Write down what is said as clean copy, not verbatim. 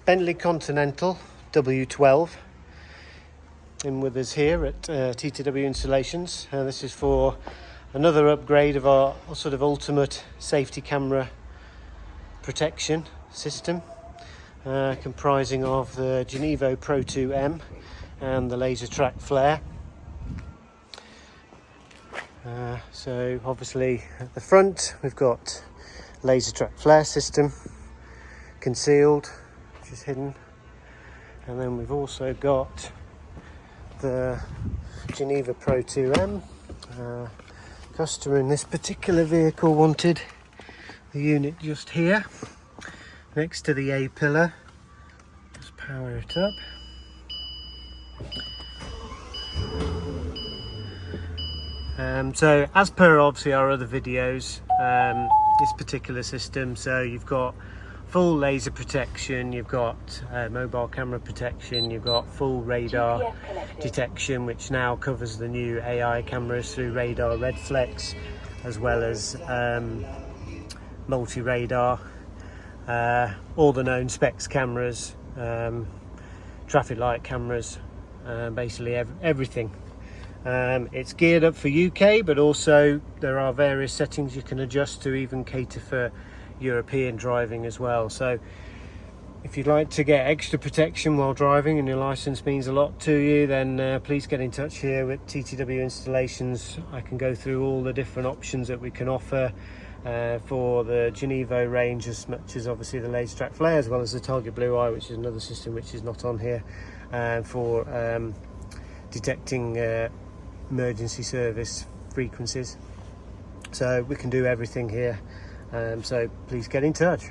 Bentley Continental W12 in with us here at TTW Installations. This is for another upgrade of our sort of ultimate safety camera protection system, comprising of the Genevo Pro2M and the laser track flare. So obviously at the front we've got laser track flare system concealed, which is hidden, and then we've also got the Genevo Pro2M. Customer in this particular vehicle wanted the unit just here next to the A pillar. Just power it up. So as per obviously our other videos, this particular system, so you've got full laser protection, you've got mobile camera protection, you've got full radar detection, which now covers the new AI cameras through radar red flex, as well as multi-radar, all the known specs cameras, traffic light cameras, basically everything. It's geared up for UK, but also there are various settings you can adjust to even cater for European driving as well. So if you'd like to get extra protection while driving and your license means a lot to you, then please get in touch here with TTW Installations. I can go through all the different options that we can offer for the Genevo range, as much as obviously the laser track flare, as well as the Target Blue Eye, which is another system which is not on here, for detecting emergency service frequencies. So we can do everything here, so please get in touch.